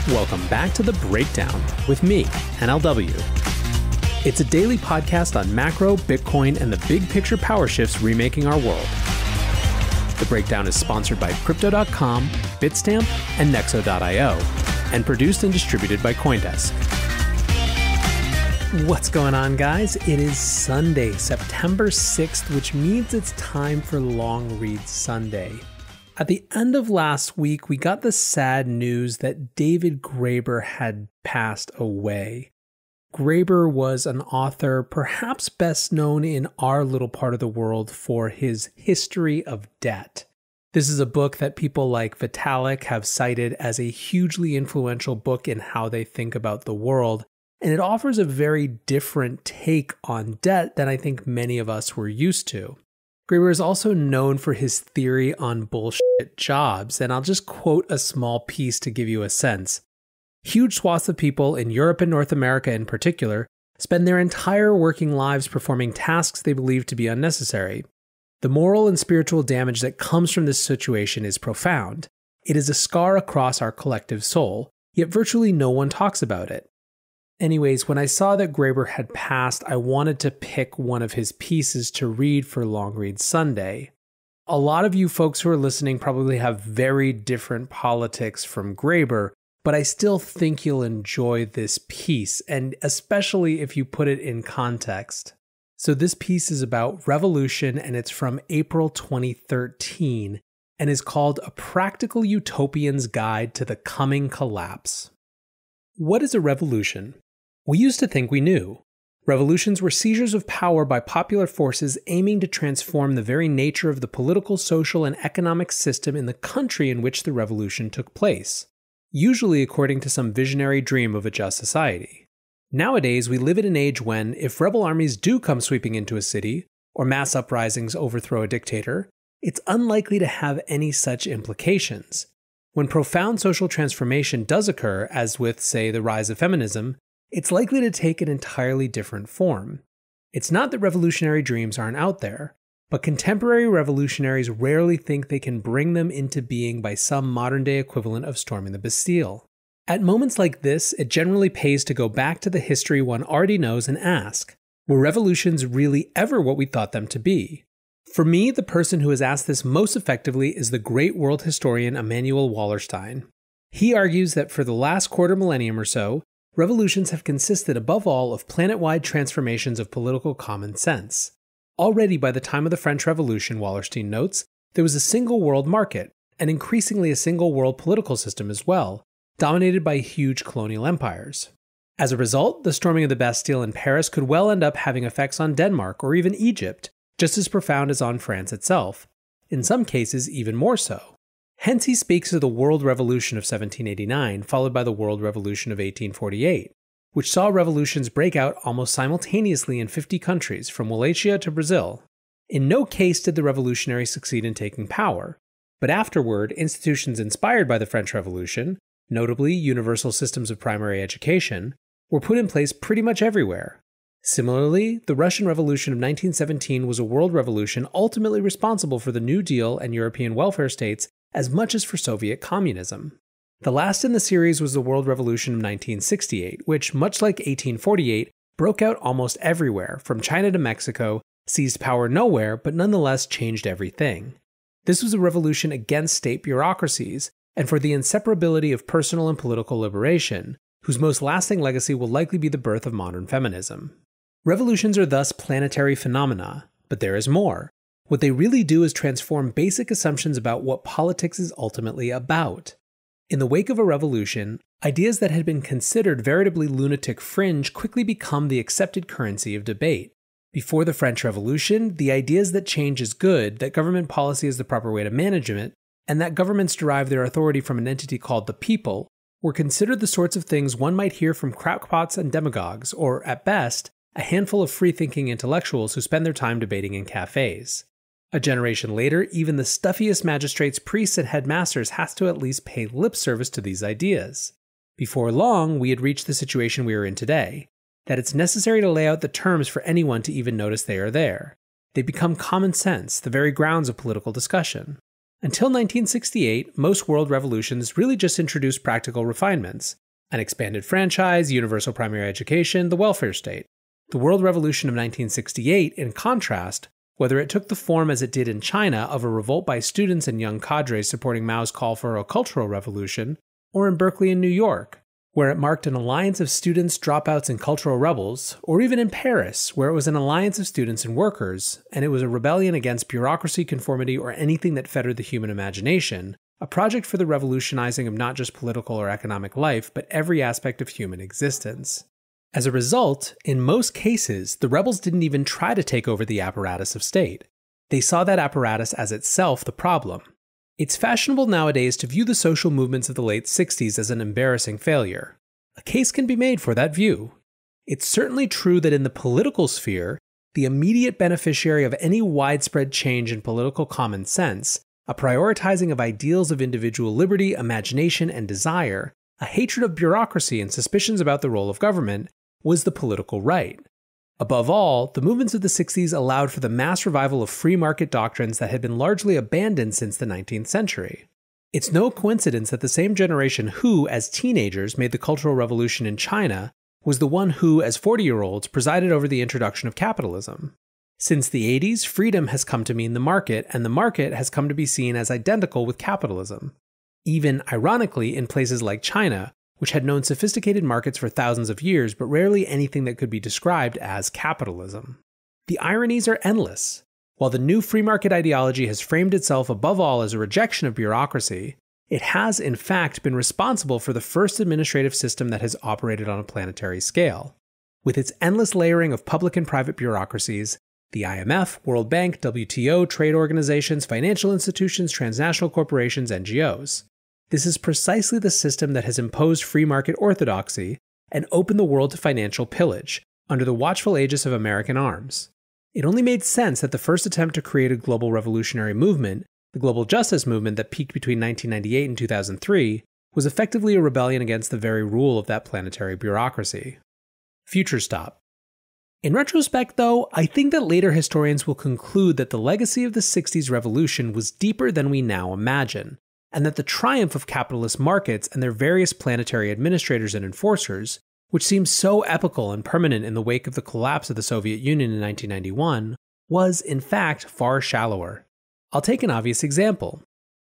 Welcome back to The Breakdown with me, NLW. It's a daily podcast on macro, Bitcoin, and the big picture power shifts remaking our world. The Breakdown is sponsored by Crypto.com, Bitstamp, and Nexo.io, and produced and distributed by CoinDesk. What's going on, guys? It is Sunday, September 6th, which means it's time for Long Read Sunday. At the end of last week, we got the sad news that David Graeber had passed away. Graeber was an author perhaps best known in our little part of the world for his History of Debt. This is a book that people like Vitalik have cited as a hugely influential book in how they think about the world, and it offers a very different take on debt than I think many of us were used to. Graeber is also known for his theory on bullshit jobs, and I'll just quote a small piece to give you a sense. Huge swaths of people in Europe and North America in particular spend their entire working lives performing tasks they believe to be unnecessary. The moral and spiritual damage that comes from this situation is profound. It is a scar across our collective soul, yet virtually no one talks about it. Anyways, when I saw that Graeber had passed, I wanted to pick one of his pieces to read for Long Read Sunday. A lot of you folks who are listening probably have very different politics from Graeber, but I still think you'll enjoy this piece, and especially if you put it in context. So this piece is about revolution, and it's from April 2013, and is called A Practical Utopian's Guide to the Coming Collapse. What is a revolution? We used to think we knew. Revolutions were seizures of power by popular forces aiming to transform the very nature of the political, social, and economic system in the country in which the revolution took place, usually according to some visionary dream of a just society. Nowadays, we live in an age when, if rebel armies do come sweeping into a city, or mass uprisings overthrow a dictator, it's unlikely to have any such implications. When profound social transformation does occur, as with, say, the rise of feminism, it's likely to take an entirely different form. It's not that revolutionary dreams aren't out there, but contemporary revolutionaries rarely think they can bring them into being by some modern-day equivalent of storming the Bastille. At moments like this, it generally pays to go back to the history one already knows and ask, were revolutions really ever what we thought them to be? For me, the person who has asked this most effectively is the great world historian Emanuel Wallerstein. He argues that for the last quarter millennium or so, revolutions have consisted above all of planet-wide transformations of political common sense. Already by the time of the French Revolution, Wallerstein notes, there was a single world market, and increasingly a single world political system as well, dominated by huge colonial empires. As a result, the storming of the Bastille in Paris could well end up having effects on Denmark or even Egypt, just as profound as on France itself, in some cases even more so. Hence he speaks of the World Revolution of 1789, followed by the World Revolution of 1848, which saw revolutions break out almost simultaneously in 50 countries, from Wallachia to Brazil. In no case did the revolutionaries succeed in taking power, but afterward, institutions inspired by the French Revolution, notably universal systems of primary education, were put in place pretty much everywhere. Similarly, the Russian Revolution of 1917 was a world revolution ultimately responsible for the New Deal and European welfare states as much as for Soviet communism. The last in the series was the World Revolution of 1968, which, much like 1848, broke out almost everywhere, from China to Mexico, seized power nowhere, but nonetheless changed everything. This was a revolution against state bureaucracies, and for the inseparability of personal and political liberation, whose most lasting legacy will likely be the birth of modern feminism. Revolutions are thus planetary phenomena, but there is more. What they really do is transform basic assumptions about what politics is ultimately about. In the wake of a revolution, ideas that had been considered veritably lunatic fringe quickly become the accepted currency of debate. Before the French Revolution, the ideas that change is good, that government policy is the proper way to manage it, and that governments derive their authority from an entity called the people, were considered the sorts of things one might hear from crackpots and demagogues, or, at best, a handful of free-thinking intellectuals who spend their time debating in cafes. A generation later, even the stuffiest magistrates, priests, and headmasters has to at least pay lip service to these ideas. Before long, we had reached the situation we are in today, that it's necessary to lay out the terms for anyone to even notice they are there. They become common sense, the very grounds of political discussion. Until 1968, most world revolutions really just introduced practical refinements: an expanded franchise, universal primary education, the welfare state. The World Revolution of 1968, in contrast, whether it took the form as it did in China of a revolt by students and young cadres supporting Mao's call for a cultural revolution, or in Berkeley and New York, where it marked an alliance of students, dropouts, and cultural rebels, or even in Paris, where it was an alliance of students and workers, and it was a rebellion against bureaucracy, conformity, or anything that fettered the human imagination, a project for the revolutionizing of not just political or economic life, but every aspect of human existence. As a result, in most cases, the rebels didn't even try to take over the apparatus of state. They saw that apparatus as itself the problem. It's fashionable nowadays to view the social movements of the late 60s as an embarrassing failure. A case can be made for that view. It's certainly true that in the political sphere, the immediate beneficiary of any widespread change in political common sense, a prioritizing of ideals of individual liberty, imagination, and desire, a hatred of bureaucracy and suspicions about the role of government, was the political right. Above all, the movements of the 60s allowed for the mass revival of free market doctrines that had been largely abandoned since the 19th century. It's no coincidence that the same generation who, as teenagers, made the Cultural Revolution in China was the one who, as 40-year-olds, presided over the introduction of capitalism. Since the 80s, freedom has come to mean the market, and the market has come to be seen as identical with capitalism. Even, ironically, in places like China, which had known sophisticated markets for thousands of years, but rarely anything that could be described as capitalism. The ironies are endless. While the new free market ideology has framed itself above all as a rejection of bureaucracy, it has in fact been responsible for the first administrative system that has operated on a planetary scale. With its endless layering of public and private bureaucracies, the IMF, World Bank, WTO, trade organizations, financial institutions, transnational corporations, NGOs. This is precisely the system that has imposed free market orthodoxy and opened the world to financial pillage, under the watchful aegis of American arms. It only made sense that the first attempt to create a global revolutionary movement, the global justice movement that peaked between 1998 and 2003, was effectively a rebellion against the very rule of that planetary bureaucracy. Future stop. In retrospect, though, I think that later historians will conclude that the legacy of the 60s revolution was deeper than we now imagine, and that the triumph of capitalist markets and their various planetary administrators and enforcers, which seems so epical and permanent in the wake of the collapse of the Soviet Union in 1991, was, in fact, far shallower. I'll take an obvious example.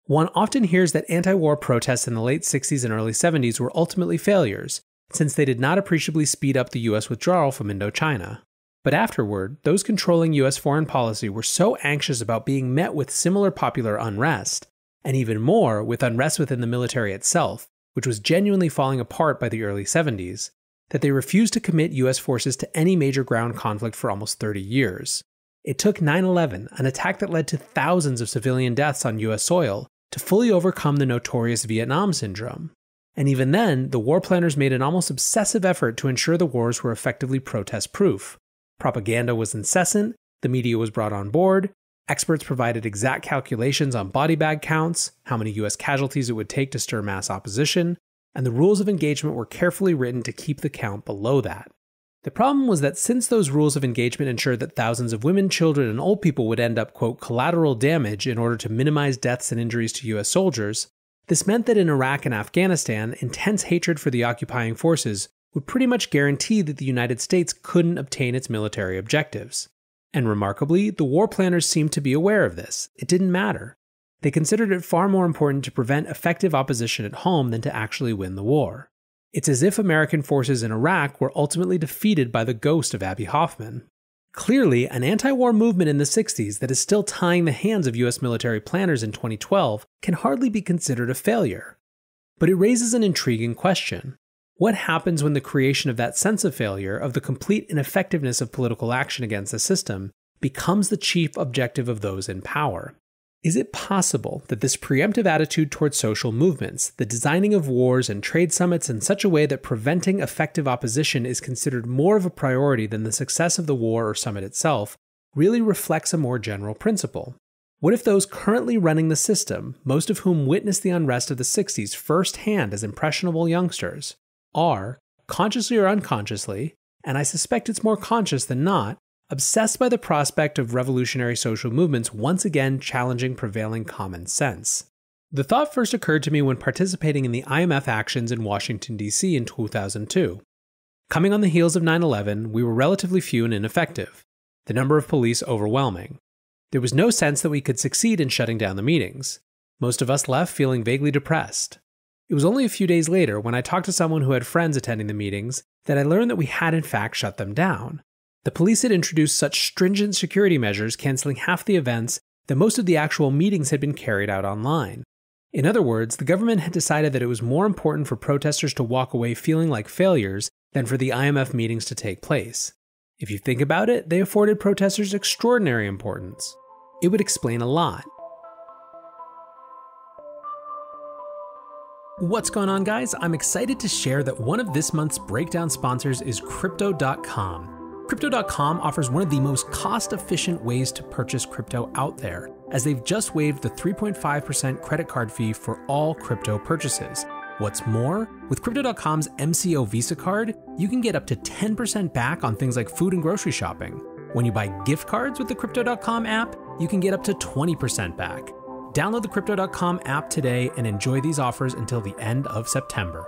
One often hears that anti-war protests in the late 60s and early 70s were ultimately failures, since they did not appreciably speed up the US withdrawal from Indochina. But afterward, those controlling US foreign policy were so anxious about being met with similar popular unrest, and even more with unrest within the military itself, which was genuinely falling apart by the early 70s, that they refused to commit US forces to any major ground conflict for almost 30 years. It took 9/11, an attack that led to thousands of civilian deaths on US soil, to fully overcome the notorious Vietnam syndrome. And even then, the war planners made an almost obsessive effort to ensure the wars were effectively protest-proof. Propaganda was incessant, the media was brought on board, experts provided exact calculations on body bag counts, how many US casualties it would take to stir mass opposition, and the rules of engagement were carefully written to keep the count below that. The problem was that since those rules of engagement ensured that thousands of women, children, and old people would end up, quote, collateral damage in order to minimize deaths and injuries to US soldiers, this meant that in Iraq and Afghanistan, intense hatred for the occupying forces would pretty much guarantee that the United States couldn't obtain its military objectives. And remarkably, the war planners seemed to be aware of this. It didn't matter. They considered it far more important to prevent effective opposition at home than to actually win the war. It's as if American forces in Iraq were ultimately defeated by the ghost of Abby Hoffman. Clearly, an anti-war movement in the 60s that is still tying the hands of US military planners in 2012 can hardly be considered a failure. But it raises an intriguing question. What happens when the creation of that sense of failure, of the complete ineffectiveness of political action against the system, becomes the chief objective of those in power? Is it possible that this preemptive attitude towards social movements, the designing of wars and trade summits in such a way that preventing effective opposition is considered more of a priority than the success of the war or summit itself, really reflects a more general principle? What if those currently running the system, most of whom witnessed the unrest of the 60s firsthand as impressionable youngsters, are, consciously or unconsciously, and I suspect it's more conscious than not, obsessed by the prospect of revolutionary social movements once again challenging prevailing common sense. The thought first occurred to me when participating in the IMF actions in Washington, D.C. in 2002. Coming on the heels of 9/11, we were relatively few and ineffective, the number of police overwhelming. There was no sense that we could succeed in shutting down the meetings. Most of us left feeling vaguely depressed. It was only a few days later, when I talked to someone who had friends attending the meetings, that I learned that we had in fact shut them down. The police had introduced such stringent security measures, canceling half the events, that most of the actual meetings had been carried out online. In other words, the government had decided that it was more important for protesters to walk away feeling like failures than for the IMF meetings to take place. If you think about it, they afforded protesters extraordinary importance. It would explain a lot. What's going on, guys? I'm excited to share that one of this month's breakdown sponsors is Crypto.com. Crypto.com offers one of the most cost-efficient ways to purchase crypto out there, as they've just waived the 3.5% credit card fee for all crypto purchases. What's more, with Crypto.com's MCO Visa card, you can get up to 10% back on things like food and grocery shopping. When you buy gift cards with the Crypto.com app, you can get up to 20% back. Download the Crypto.com app today and enjoy these offers until the end of September.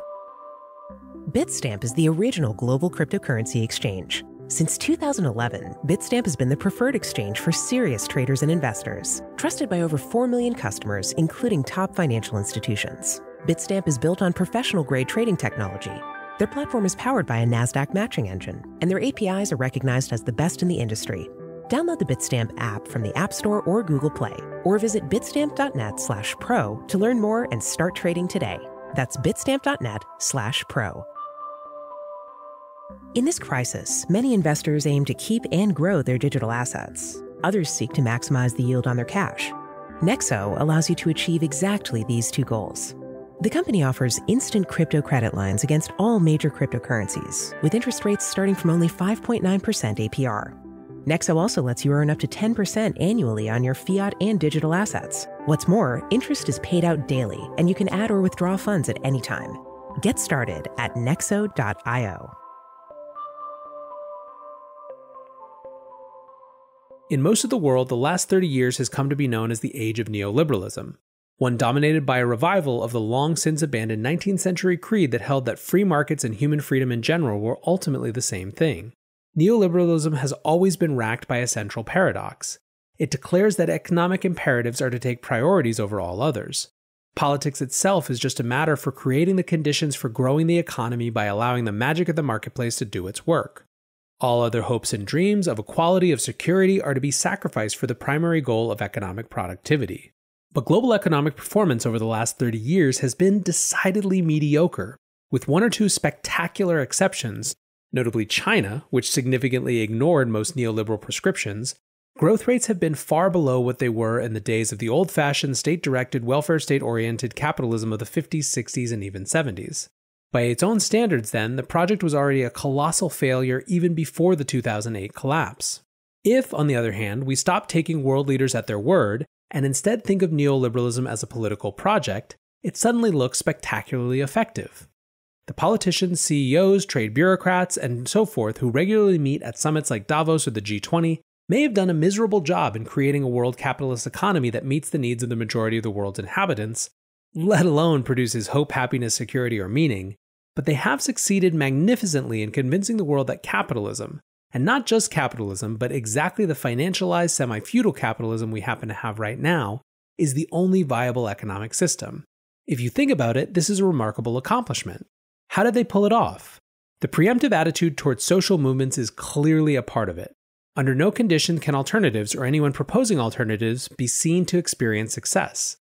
Bitstamp is the original global cryptocurrency exchange. Since 2011, Bitstamp has been the preferred exchange for serious traders and investors, trusted by over 4 million customers, including top financial institutions. Bitstamp is built on professional-grade trading technology. Their platform is powered by a NASDAQ matching engine, and their APIs are recognized as the best in the industry. Download the Bitstamp app from the App Store or Google Play, or visit bitstamp.net/pro to learn more and start trading today. That's bitstamp.net/pro. In this crisis, many investors aim to keep and grow their digital assets. Others seek to maximize the yield on their cash. Nexo allows you to achieve exactly these two goals. The company offers instant crypto credit lines against all major cryptocurrencies, with interest rates starting from only 5.9% APR. Nexo also lets you earn up to 10% annually on your fiat and digital assets. What's more, interest is paid out daily, and you can add or withdraw funds at any time. Get started at nexo.io. In most of the world, the last 30 years has come to be known as the Age of Neo-Liberalism, one dominated by a revival of the long-since abandoned 19th century creed that held that free markets and human freedom in general were ultimately the same thing. Neoliberalism has always been racked by a central paradox. It declares that economic imperatives are to take priorities over all others. Politics itself is just a matter for creating the conditions for growing the economy by allowing the magic of the marketplace to do its work. All other hopes and dreams of equality, of security, are to be sacrificed for the primary goal of economic productivity. But global economic performance over the last 30 years has been decidedly mediocre, with one or two spectacular exceptions, notably China, which significantly ignored most neoliberal prescriptions. Growth rates have been far below what they were in the days of the old-fashioned state-directed, welfare state-oriented capitalism of the 50s, 60s, and even 70s. By its own standards, then, the project was already a colossal failure even before the 2008 collapse. If, on the other hand, we stop taking world leaders at their word and instead think of neoliberalism as a political project, it suddenly looks spectacularly effective. The politicians, CEOs, trade bureaucrats, and so forth who regularly meet at summits like Davos or the G20 may have done a miserable job in creating a world capitalist economy that meets the needs of the majority of the world's inhabitants, let alone produces hope, happiness, security, or meaning. But they have succeeded magnificently in convincing the world that capitalism, and not just capitalism, but exactly the financialized semi-feudal capitalism we happen to have right now, is the only viable economic system. If you think about it, this is a remarkable accomplishment. How did they pull it off? The preemptive attitude towards social movements is clearly a part of it. Under no condition can alternatives or anyone proposing alternatives be seen to experience success.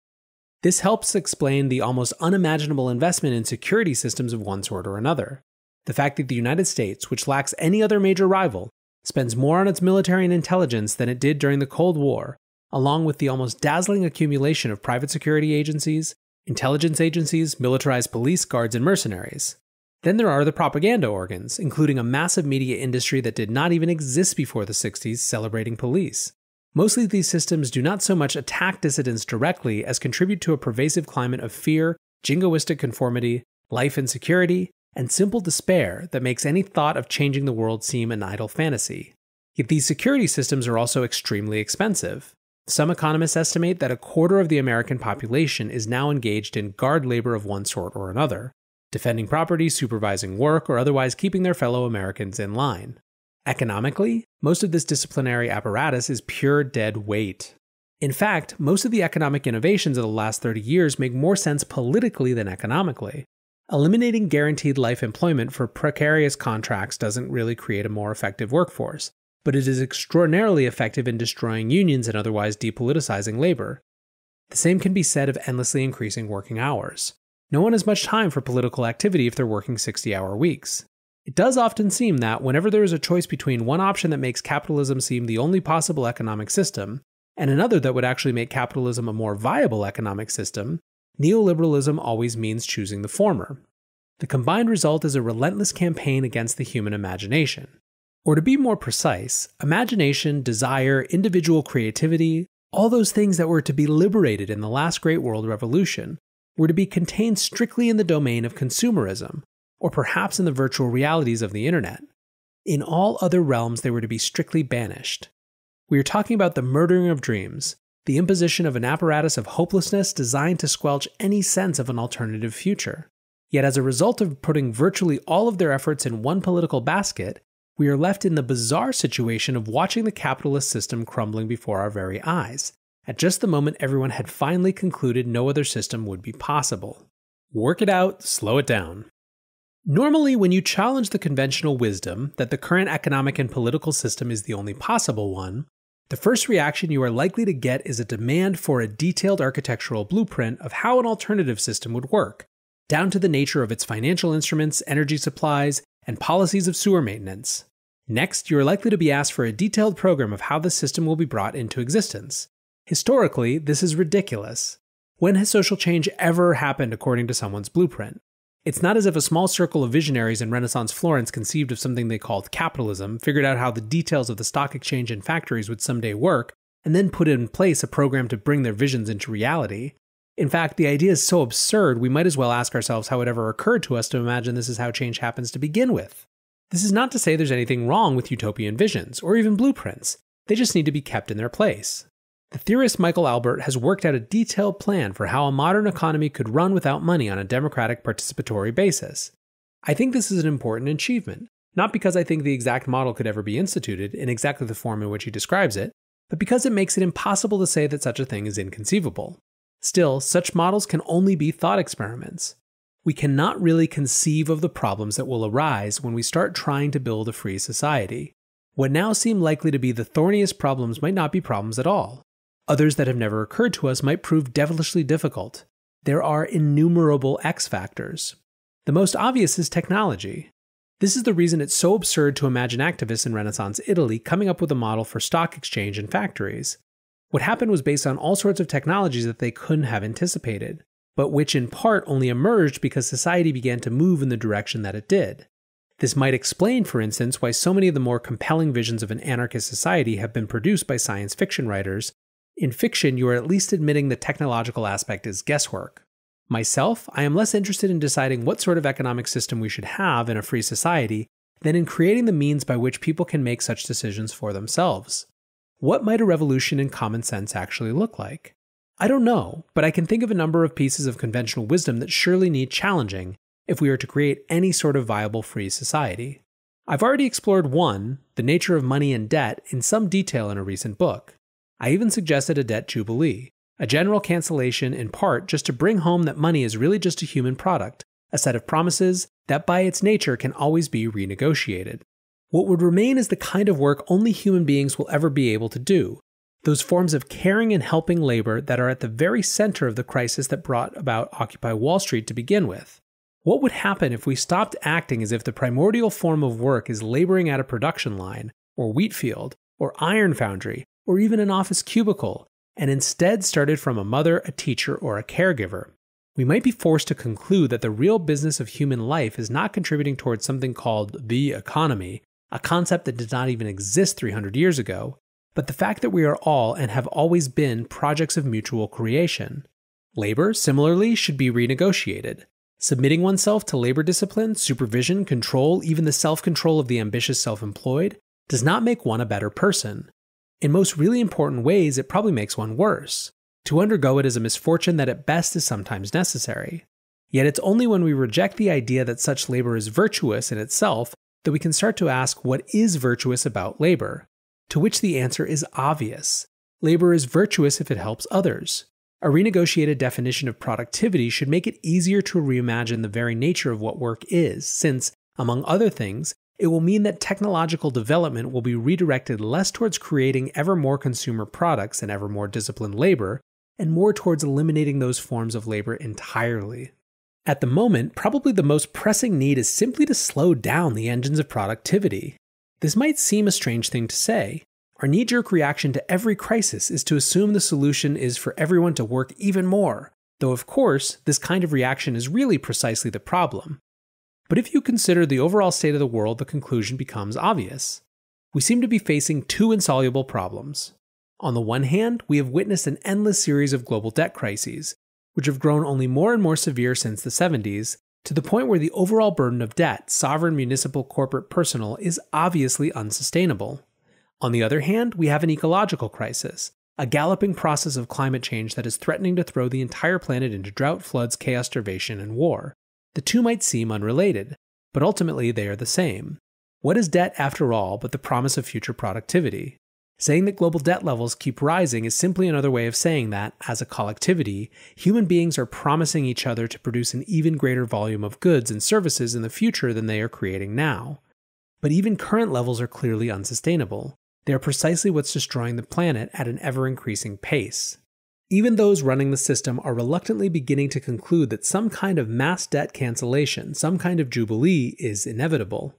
This helps explain the almost unimaginable investment in security systems of one sort or another. The fact that the United States, which lacks any other major rival, spends more on its military and intelligence than it did during the Cold War, along with the almost dazzling accumulation of private security agencies, intelligence agencies, militarized police guards, and mercenaries. Then there are the propaganda organs, including a massive media industry that did not even exist before the 60s, celebrating police. Mostly these systems do not so much attack dissidents directly as contribute to a pervasive climate of fear, jingoistic conformity, life insecurity, and simple despair that makes any thought of changing the world seem an idle fantasy. Yet these security systems are also extremely expensive. Some economists estimate that a quarter of the American population is now engaged in guard labor of one sort or another, defending property, supervising work, or otherwise keeping their fellow Americans in line. Economically, most of this disciplinary apparatus is pure dead weight. In fact, most of the economic innovations of the last 30 years make more sense politically than economically. Eliminating guaranteed life employment for precarious contracts doesn't really create a more effective workforce, but it is extraordinarily effective in destroying unions and otherwise depoliticizing labor. The same can be said of endlessly increasing working hours. No one has much time for political activity if they're working 60-hour weeks. It does often seem that whenever there is a choice between one option that makes capitalism seem the only possible economic system, and another that would actually make capitalism a more viable economic system, neoliberalism always means choosing the former. The combined result is a relentless campaign against the human imagination. Or to be more precise, imagination, desire, individual creativity, all those things that were to be liberated in the last Great World Revolution, were to be contained strictly in the domain of consumerism, or perhaps in the virtual realities of the internet. In all other realms, they were to be strictly banished. We are talking about the murdering of dreams, the imposition of an apparatus of hopelessness designed to squelch any sense of an alternative future. Yet as a result of putting virtually all of their efforts in one political basket, we are left in the bizarre situation of watching the capitalist system crumbling before our very eyes, at just the moment everyone had finally concluded no other system would be possible. Work it out, slow it down. Normally, when you challenge the conventional wisdom that the current economic and political system is the only possible one, the first reaction you are likely to get is a demand for a detailed architectural blueprint of how an alternative system would work, down to the nature of its financial instruments, energy supplies, and policies of sewer maintenance. Next, you are likely to be asked for a detailed program of how the system will be brought into existence. Historically, this is ridiculous. When has social change ever happened according to someone's blueprint? It's not as if a small circle of visionaries in Renaissance Florence conceived of something they called capitalism, figured out how the details of the stock exchange and factories would someday work, and then put in place a program to bring their visions into reality. In fact, the idea is so absurd, we might as well ask ourselves how it ever occurred to us to imagine this is how change happens to begin with. This is not to say there's anything wrong with utopian visions, or even blueprints. They just need to be kept in their place. The theorist Michael Albert has worked out a detailed plan for how a modern economy could run without money on a democratic participatory basis. I think this is an important achievement, not because I think the exact model could ever be instituted in exactly the form in which he describes it, but because it makes it impossible to say that such a thing is inconceivable. Still, such models can only be thought experiments. We cannot really conceive of the problems that will arise when we start trying to build a free society. What now seem likely to be the thorniest problems might not be problems at all. Others that have never occurred to us might prove devilishly difficult. There are innumerable X factors. The most obvious is technology. This is the reason it's so absurd to imagine activists in Renaissance Italy coming up with a model for stock exchange and factories. What happened was based on all sorts of technologies that they couldn't have anticipated, but which in part only emerged because society began to move in the direction that it did. This might explain, for instance, why so many of the more compelling visions of an anarchist society have been produced by science fiction writers. In fiction, you are at least admitting the technological aspect is guesswork. Myself, I am less interested in deciding what sort of economic system we should have in a free society than in creating the means by which people can make such decisions for themselves. What might a revolution in common sense actually look like? I don't know, but I can think of a number of pieces of conventional wisdom that surely need challenging if we are to create any sort of viable free society. I've already explored one, the nature of money and debt, in some detail in a recent book. I even suggested a debt jubilee, a general cancellation in part just to bring home that money is really just a human product, a set of promises that by its nature can always be renegotiated. What would remain is the kind of work only human beings will ever be able to do, those forms of caring and helping labor that are at the very center of the crisis that brought about Occupy Wall Street to begin with. What would happen if we stopped acting as if the primordial form of work is laboring at a production line, or wheat field, or iron foundry, or even an office cubicle, and instead started from a mother, a teacher, or a caregiver? We might be forced to conclude that the real business of human life is not contributing towards something called the economy, a concept that did not even exist 300 years ago, but the fact that we are all and have always been projects of mutual creation. Labor, similarly, should be renegotiated. Submitting oneself to labor discipline, supervision, control, even the self-control of the ambitious self-employed, does not make one a better person. In most really important ways, it probably makes one worse. To undergo it is a misfortune that at best is sometimes necessary. Yet it's only when we reject the idea that such labor is virtuous in itself that we can start to ask what is virtuous about labor, to which the answer is obvious. Labor is virtuous if it helps others. A renegotiated definition of productivity should make it easier to reimagine the very nature of what work is, since, among other things, it will mean that technological development will be redirected less towards creating ever more consumer products and ever more disciplined labor, and more towards eliminating those forms of labor entirely. At the moment, probably the most pressing need is simply to slow down the engines of productivity. This might seem a strange thing to say. Our knee-jerk reaction to every crisis is to assume the solution is for everyone to work even more, though of course, this kind of reaction is really precisely the problem. But if you consider the overall state of the world, the conclusion becomes obvious. We seem to be facing two insoluble problems. On the one hand, we have witnessed an endless series of global debt crises, which have grown only more and more severe since the 70s, to the point where the overall burden of debt, sovereign, municipal, corporate, personal, is obviously unsustainable. On the other hand, we have an ecological crisis, a galloping process of climate change that is threatening to throw the entire planet into drought, floods, chaos, starvation, and war. The two might seem unrelated, but ultimately they are the same. What is debt, after all, but the promise of future productivity? Saying that global debt levels keep rising is simply another way of saying that, as a collectivity, human beings are promising each other to produce an even greater volume of goods and services in the future than they are creating now. But even current levels are clearly unsustainable. They are precisely what's destroying the planet at an ever-increasing pace. Even those running the system are reluctantly beginning to conclude that some kind of mass debt cancellation, some kind of jubilee, is inevitable.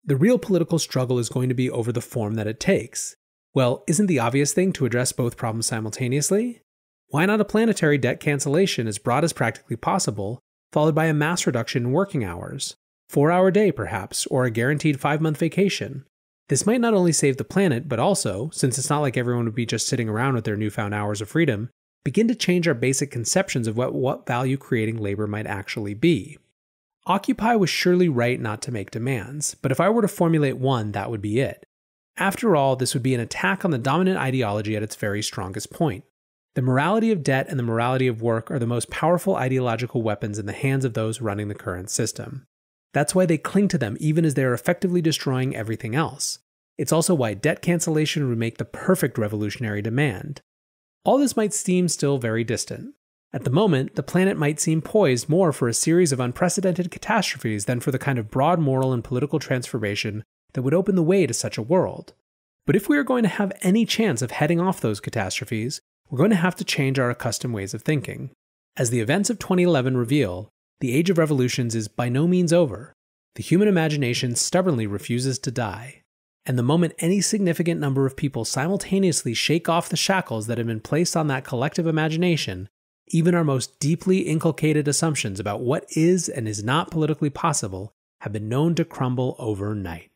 The real political struggle is going to be over the form that it takes. Well, isn't the obvious thing to address both problems simultaneously? Why not a planetary debt cancellation as broad as practically possible, followed by a mass reduction in working hours? 4-hour day, perhaps, or a guaranteed 5-month vacation. This might not only save the planet, but also, since it's not like everyone would be just sitting around with their newfound hours of freedom, begin to change our basic conceptions of what value-creating labor might actually be. Occupy was surely right not to make demands, but if I were to formulate one, that would be it. After all, this would be an attack on the dominant ideology at its very strongest point. The morality of debt and the morality of work are the most powerful ideological weapons in the hands of those running the current system. That's why they cling to them even as they are effectively destroying everything else. It's also why debt cancellation would make the perfect revolutionary demand. All this might seem still very distant. At the moment, the planet might seem poised more for a series of unprecedented catastrophes than for the kind of broad moral and political transformation that would open the way to such a world. But if we are going to have any chance of heading off those catastrophes, we're going to have to change our accustomed ways of thinking. As the events of 2011 reveal, the Age of Revolutions is by no means over. The human imagination stubbornly refuses to die. And the moment any significant number of people simultaneously shake off the shackles that have been placed on that collective imagination, even our most deeply inculcated assumptions about what is and is not politically possible have been known to crumble overnight.